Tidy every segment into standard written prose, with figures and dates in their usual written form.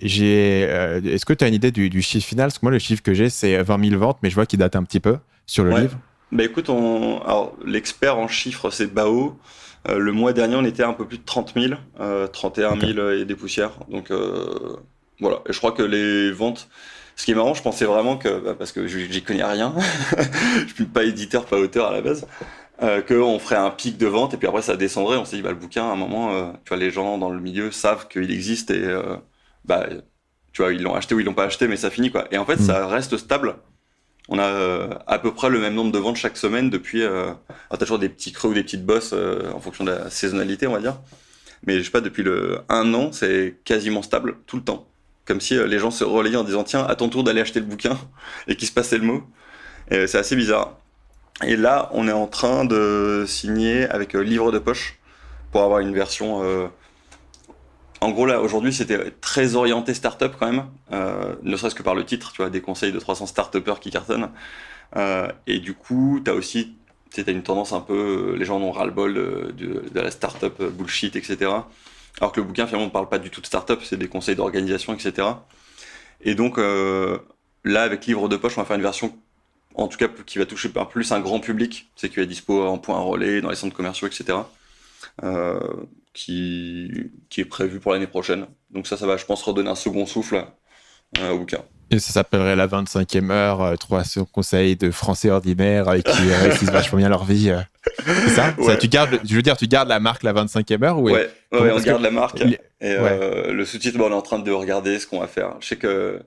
Est-ce que tu as une idée du chiffre final? Parce que moi, le chiffre que j'ai, c'est 20 000 ventes, mais je vois qu'il date un petit peu sur le Ouais. livre. Bah écoute, alors, l'expert en chiffres, c'est Bao. Le mois dernier, on était à un peu plus de 30 000, 31 Ok. 000 et des poussières. Donc voilà. Et je crois que les ventes. Ce qui est marrant, je pensais vraiment que, parce que j'y connais rien, je suis pas éditeur, pas auteur à la base, qu'on ferait un pic de vente et puis après ça descendrait. On s'est dit, bah, le bouquin, à un moment, tu vois, les gens dans le milieu savent qu'il existe et bah, tu vois, ils l'ont acheté ou ils l'ont pas acheté, mais ça finit quoi. Et en fait, Hmm. ça reste stable. On a à peu près le même nombre de ventes chaque semaine depuis. Alors t'as toujours des petits creux ou des petites bosses en fonction de la saisonnalité, on va dire. Mais je sais pas, depuis le 1 an, c'est quasiment stable tout le temps. Comme si les gens se relayaient en disant tiens, à ton tour d'aller acheter le bouquin et qu'ils se passaient le mot. Et c'est assez bizarre. Et là, on est en train de signer avec Livre de Poche pour avoir une version. En gros, là, aujourd'hui, c'était très orienté startup quand même, ne serait-ce que par le titre, tu vois, des conseils de 300 start-upers qui cartonnent. Et du coup, t'as aussi, tu sais, t'as une tendance un peu, les gens en ont ras-le-bol de la startup bullshit, etc. Alors que le bouquin, finalement, ne parle pas du tout de startup, c'est des conseils d'organisation, etc. Et donc, là, avec Livre de Poche, on va faire une version, en tout cas, qui va toucher par plus un grand public, c'est qui est dispo en point relais, dans les centres commerciaux, etc. Euh, qui est prévu pour l'année prochaine. Donc ça va, je pense, redonner un second souffle au bouquin. Et ça s'appellerait la 25e heure, 300 conseils de Français ordinaires qui réussissent vachement bien leur vie. C'est ça? Ouais, Je veux dire, tu gardes la marque la 25e heure ou ouais, comment? on Parce que. garde la marque. Et Ouais. le sous-titre, bon, on est en train de regarder ce qu'on va faire. Je sais que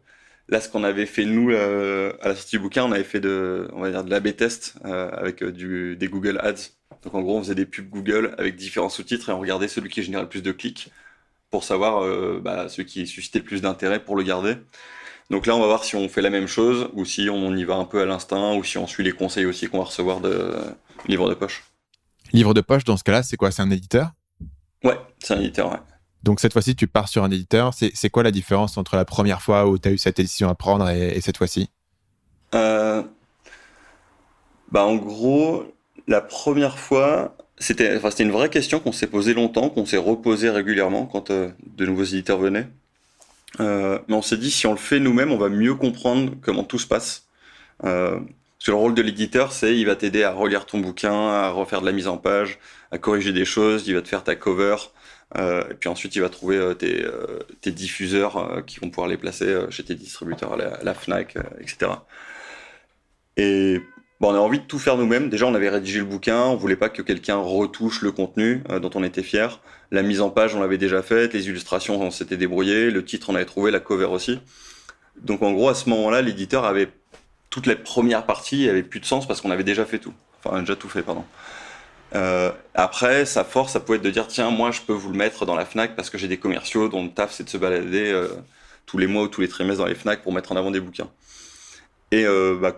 là, ce qu'on avait fait nous à la sortie du bouquin, on avait fait on va dire de l'A/B test avec des Google Ads. Donc en gros, on faisait des pubs Google avec différents sous-titres et on regardait celui qui générait le plus de clics pour savoir celui qui suscitait le plus d'intérêt pour le garder. Donc là, on va voir si on fait la même chose ou si on y va un peu à l'instinct ou si on suit les conseils aussi qu'on va recevoir de livres de poche. Livre de poche, dans ce cas-là, c'est quoi? C'est un éditeur? Ouais, c'est un éditeur, ouais. Donc cette fois-ci, tu pars sur un éditeur. C'est quoi la différence entre la première fois où tu as eu cette décision à prendre et cette fois-ci? Euh, Bah en gros, la première fois, c'était une vraie question qu'on s'est posée longtemps, qu'on s'est reposée régulièrement quand de nouveaux éditeurs venaient. Mais on s'est dit, si on le fait nous-mêmes, on va mieux comprendre comment tout se passe. Parce que le rôle de l'éditeur, c'est il va t'aider à relire ton bouquin, à refaire de la mise en page, à corriger des choses, il va te faire ta cover, et puis ensuite il va trouver tes diffuseurs qui vont pouvoir les placer chez tes distributeurs à la Fnac, etc. Et bon, on a envie de tout faire nous-mêmes. Déjà, on avait rédigé le bouquin, on voulait pas que quelqu'un retouche le contenu dont on était fier. La mise en page, on l'avait déjà faite, les illustrations, on s'était débrouillé, le titre, on avait trouvé, la cover aussi. Donc en gros, à ce moment-là, l'éditeur avait toute la première partie avait plus de sens parce qu'on avait déjà fait tout. Enfin, on a déjà tout fait, pardon. Après, sa force, ça pouvait être de dire tiens, moi, je peux vous le mettre dans la Fnac parce que j'ai des commerciaux dont le taf, c'est de se balader tous les mois ou tous les trimestres dans les Fnac pour mettre en avant des bouquins. Et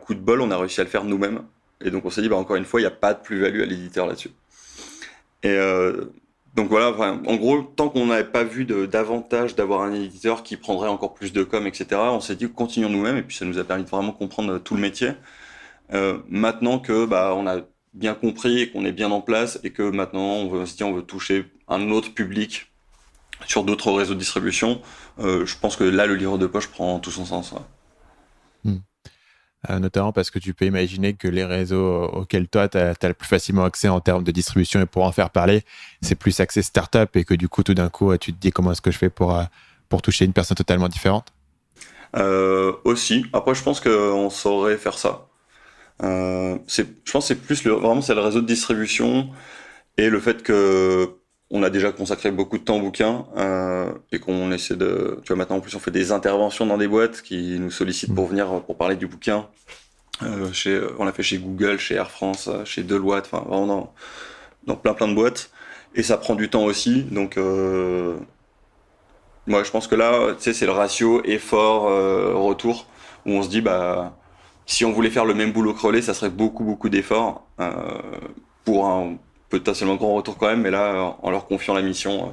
coup de bol, on a réussi à le faire nous-mêmes. Et donc on s'est dit, encore une fois, il n'y a pas de plus-value à l'éditeur là-dessus. Et donc voilà, enfin, en gros, tant qu'on n'avait pas vu d'avantage d'avoir un éditeur qui prendrait encore plus de com, etc., on s'est dit, continuons nous-mêmes. Et puis ça nous a permis de vraiment comprendre tout le métier. Maintenant que on a bien compris et qu'on est bien en place et que maintenant on se dit on veut toucher un autre public sur d'autres réseaux de distribution, je pense que là, le livre de poche prend tout son sens. Ouais. Hmm. Notamment parce que tu peux imaginer que les réseaux auxquels toi, tu as le plus facilement accès en termes de distribution et pour en faire parler, c'est plus accès startup et que du coup, tout d'un coup, tu te dis comment est-ce que je fais pour toucher une personne totalement différente. Aussi. Après, je pense qu'on saurait faire ça. Je pense que c'est plus vraiment c'est le réseau de distribution et le fait que on a déjà consacré beaucoup de temps au bouquin et qu'on essaie de. Tu vois, maintenant en plus on fait des interventions dans des boîtes qui nous sollicitent Hmm. pour venir pour parler du bouquin. On l'a fait chez Google, chez Air France, chez Deloitte, enfin vraiment dans plein de boîtes. Et ça prend du temps aussi, donc moi je pense que là, tu sais, c'est le ratio effort retour où on se dit si on voulait faire le même boulot que Relais, ça serait beaucoup d'efforts pour un potentiellement grand retour quand même, mais là, en leur confiant la mission,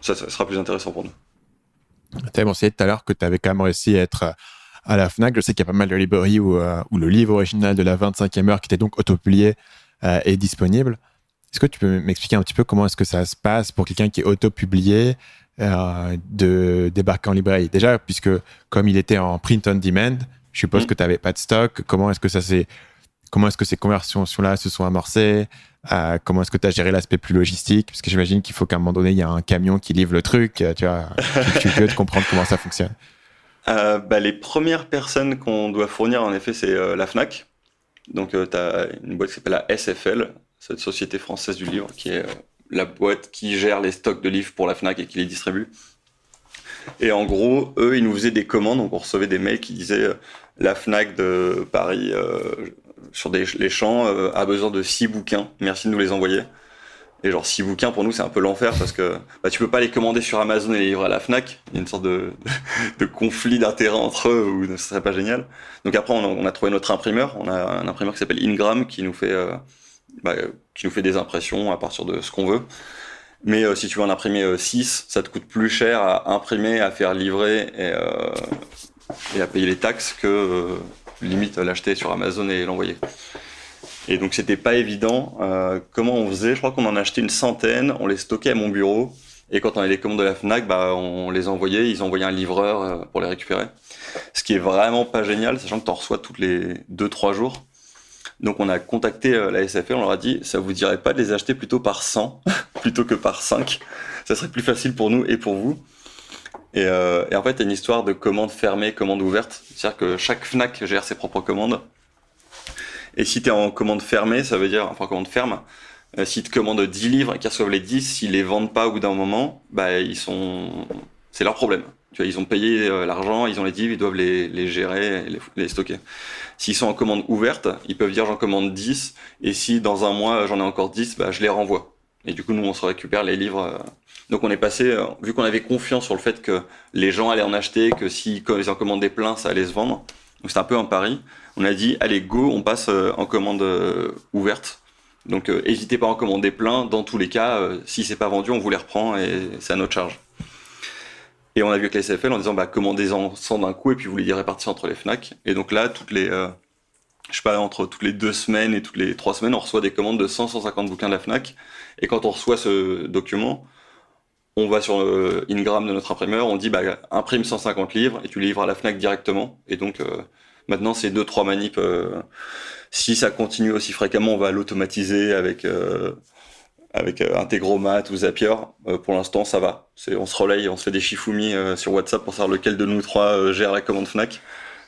ça sera plus intéressant pour nous. Tu avais mentionné tout à l'heure que tu avais quand même réussi à être à la Fnac. Je sais qu'il y a pas mal de librairies où le livre original de la 25e heure, qui était donc autopublié, est disponible. Est-ce que tu peux m'expliquer un petit peu comment est-ce que ça se passe pour quelqu'un qui est auto-publié de débarquer en librairie? Déjà, puisque comme il était en print on demand, je suppose que tu n'avais pas de stock. Comment est-ce que ces conversions-là se sont amorcées? Comment est-ce que tu as géré l'aspect plus logistique? Parce que j'imagine qu'il faut qu'à un moment donné, il y a un camion qui livre le truc. Tu vois, je suis curieux de comprendre comment ça fonctionne. Les premières personnes qu'on doit fournir, en effet, c'est la Fnac. Donc, tu as une boîte qui s'appelle la SFL, cette Société Française du Livre, qui est la boîte qui gère les stocks de livres pour la Fnac et qui les distribue. Et en gros, eux, ils nous faisaient des commandes. Donc, on recevait des mails qui disaient la Fnac de Paris, sur les champs, a besoin de 6 bouquins. Merci de nous les envoyer. Et genre 6 bouquins, pour nous, c'est un peu l'enfer parce que tu peux pas les commander sur Amazon et les livrer à la Fnac. Il y a une sorte de conflit d'intérêt entre eux où ce serait pas génial. Donc après, on a trouvé notre imprimeur. On a un imprimeur qui s'appelle Ingram qui nous fait des impressions à partir de ce qu'on veut. Mais si tu veux en imprimer 6, ça te coûte plus cher à imprimer, à faire livrer et à payer les taxes que limite l'acheter sur Amazon et l'envoyer. Et donc c'était pas évident. Comment on faisait? Je crois qu'on en achetait une centaine, on les stockait à mon bureau, et quand on avait les commandes de la Fnac, on les envoyait, ils envoyaient un livreur pour les récupérer. Ce qui est vraiment pas génial, sachant que t'en reçois toutes les 2-3 jours. Donc on a contacté la SFL, on leur a dit, ça vous dirait pas de les acheter plutôt par 100 plutôt que par 5? Ça serait plus facile pour nous et pour vous. Et en fait, il y a une histoire de commande fermée, commande ouverte. C'est-à-dire que chaque Fnac gère ses propres commandes. Et si tu es en commande fermée, ça veut dire, enfin commande ferme, s'ils te commandent 10 livres et qu'ils reçoivent les 10, s'ils les vendent pas au bout d'un moment, c'est leur problème. Tu vois, ils ont payé l'argent, ils ont les livres, ils doivent les gérer et les stocker. S'ils sont en commande ouverte, ils peuvent dire j'en commande 10, et si dans un mois j'en ai encore 10, je les renvoie. Et du coup, nous, on se récupère les livres. Donc on est passé, vu qu'on avait confiance sur le fait que les gens allaient en acheter, que s'ils en commandaient plein, ça allait se vendre. Donc c'était un peu un pari. On a dit, allez, go, on passe en commande ouverte. Donc, n'hésitez pas à en commander plein. Dans tous les cas, si c'est pas vendu, on vous les reprend et c'est à notre charge. Et on a vu avec la SFL en disant, commandez-en 100 d'un coup et puis vous les répartissez entre les Fnac. Et donc là, entre toutes les 2 semaines et toutes les 3 semaines, on reçoit des commandes de 100-150 bouquins de la Fnac. Et quand on reçoit ce document, on va sur Ingram de notre imprimeur, on dit, imprime 150 livres et tu les livres à la Fnac directement. Et donc, maintenant, c'est 2-3 manips. Si ça continue aussi fréquemment, on va l'automatiser avec Integromat ou Zapier. Pour l'instant, ça va. On se relaye, on se fait des shifumi sur WhatsApp pour savoir lequel de nous 3 gère la commande Fnac.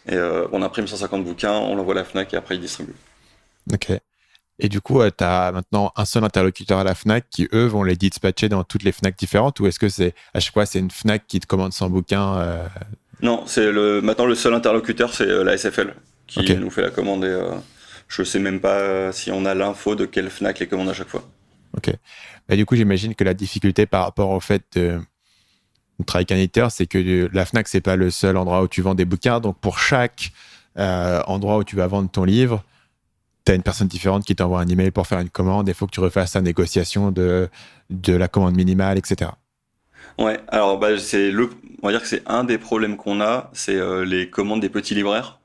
Et on imprime 150 bouquins, on l'envoie à la Fnac et après, ils distribuent. Ok. Et du coup, tu as maintenant un seul interlocuteur à la Fnac qui, eux, vont les dispatcher dans toutes les Fnac différentes, ou est-ce que à chaque fois, c'est une Fnac qui te commande 100 bouquins Non, maintenant le seul interlocuteur, c'est la SFL qui nous fait la commande et je sais même pas si on a l'info de quelle Fnac les commande à chaque fois. Ok. Du coup, j'imagine que la difficulté par rapport au fait de travailler avec un éditeur, c'est que la Fnac, c'est pas le seul endroit où tu vends des bouquins. Donc, pour chaque endroit où tu vas vendre ton livre, tu as une personne différente qui t'envoie un email pour faire une commande. Il faut que tu refasses la négociation de la commande minimale, etc. Ouais, alors on va dire que c'est un des problèmes qu'on a, c'est les commandes des petits libraires.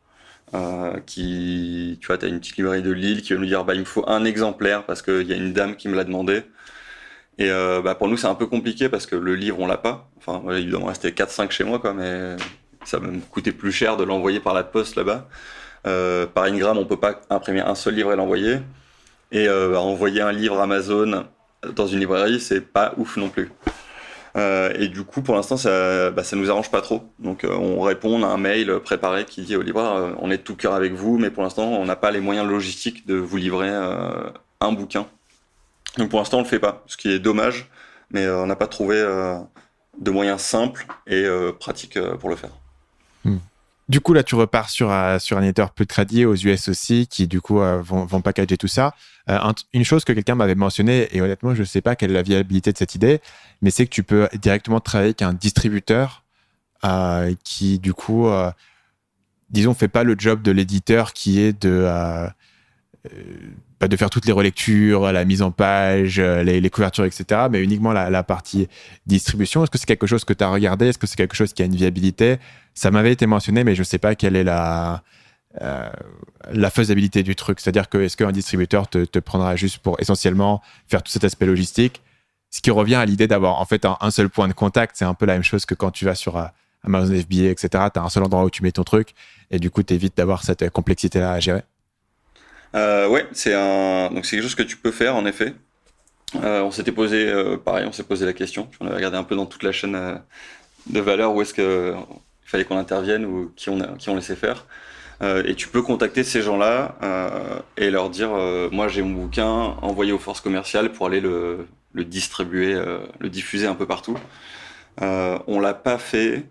Tu vois, t'as une petite librairie de Lille qui va nous dire il me faut un exemplaire parce qu'il y a une dame qui me l'a demandé. Et pour nous c'est un peu compliqué parce que le livre on l'a pas. Enfin il doit me rester 4-5 chez moi quoi, mais ça va me coûter plus cher de l'envoyer par la poste là-bas. Par Ingram on peut pas imprimer un seul livre et l'envoyer. Et envoyer un livre Amazon dans une librairie c'est pas ouf non plus. Et du coup, pour l'instant, ça nous arrange pas trop. Donc, on répond à un mail préparé qui dit au libraire, on est de tout cœur avec vous, mais pour l'instant, on n'a pas les moyens logistiques de vous livrer un bouquin. Donc, pour l'instant, on le fait pas, ce qui est dommage, mais on n'a pas trouvé de moyens simples et pratiques pour le faire. Du coup, là, tu repars sur un éditeur plus tradié aux US aussi, qui du coup vont packager tout ça. Une chose que quelqu'un m'avait mentionné, et honnêtement, je ne sais pas quelle est la viabilité de cette idée, mais c'est que tu peux directement travailler avec un distributeur qui, du coup, disons, fait pas le job de l'éditeur qui est de faire toutes les relectures, la mise en page, les couvertures, etc., mais uniquement la partie distribution. Est-ce que c'est quelque chose que tu as regardé? Est-ce que c'est quelque chose qui a une viabilité? Ça m'avait été mentionné, mais je ne sais pas quelle est la la faisabilité du truc. C'est-à-dire que est-ce qu'un distributeur te prendra juste pour essentiellement faire tout cet aspect logistique, ce qui revient à l'idée d'avoir en fait un seul point de contact. C'est un peu la même chose que quand tu vas sur Amazon FBA, etc. Tu as un seul endroit où tu mets ton truc et du coup, tu évites d'avoir cette complexité-là à gérer. Ouais, donc c'est quelque chose que tu peux faire en effet. On s'était posé, pareil, on s'est posé la question. On avait regardé un peu dans toute la chaîne de valeur où est-ce que il fallait qu'on intervienne ou qui on laissait faire. Et tu peux contacter ces gens-là et leur dire, moi j'ai mon bouquin, envoyé aux forces commerciales pour aller le distribuer, le diffuser un peu partout. On l'a pas fait.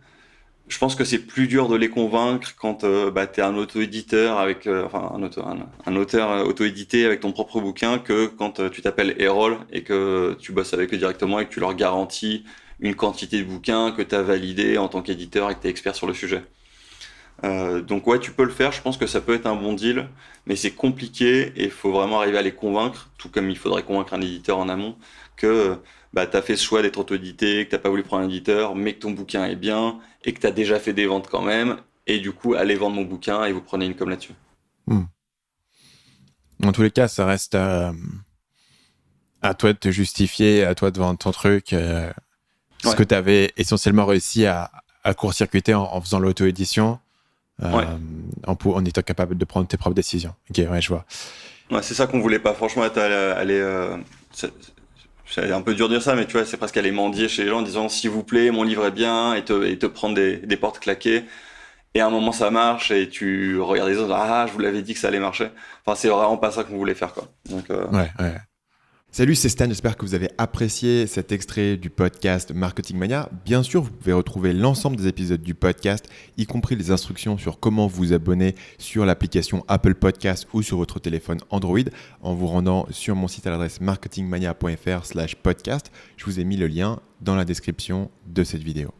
Je pense que c'est plus dur de les convaincre quand t'es un auto-éditeur avec, un auteur auto-édité avec ton propre bouquin que quand tu t'appelles Errol et que tu bosses avec eux directement et que tu leur garantis une quantité de bouquins que tu as validé en tant qu'éditeur et que tu es expert sur le sujet. Donc ouais, tu peux le faire, je pense que ça peut être un bon deal, mais c'est compliqué et il faut vraiment arriver à les convaincre, tout comme il faudrait convaincre un éditeur en amont, que t'as fait ce choix d'être auto-édité, que t'as pas voulu prendre un éditeur, mais que ton bouquin est bien et que t'as déjà fait des ventes quand même, et du coup, allez vendre mon bouquin et vous prenez une com là-dessus. Dans tous les cas, ça reste à toi de te justifier, à toi de vendre ton truc. Ce que tu avais essentiellement réussi à court-circuiter en faisant l'auto-édition, en étant capable de prendre tes propres décisions. Ok, ouais, je vois. Ouais, c'est ça qu'on voulait pas. Franchement, c'est un peu dur de dire ça, mais tu vois, c'est presque aller mendier chez les gens en disant s'il vous plaît, mon livre est bien, et te prendre des portes claquées. Et à un moment, ça marche, et tu regardes les autres, je vous l'avais dit que ça allait marcher. Enfin, c'est vraiment pas ça qu'on voulait faire, quoi. Donc, ouais. Salut, c'est Stan, j'espère que vous avez apprécié cet extrait du podcast Marketing Mania. Bien sûr, vous pouvez retrouver l'ensemble des épisodes du podcast, y compris les instructions sur comment vous abonner sur l'application Apple Podcast ou sur votre téléphone Android en vous rendant sur mon site à l'adresse marketingmania.fr/podcast. Je vous ai mis le lien dans la description de cette vidéo.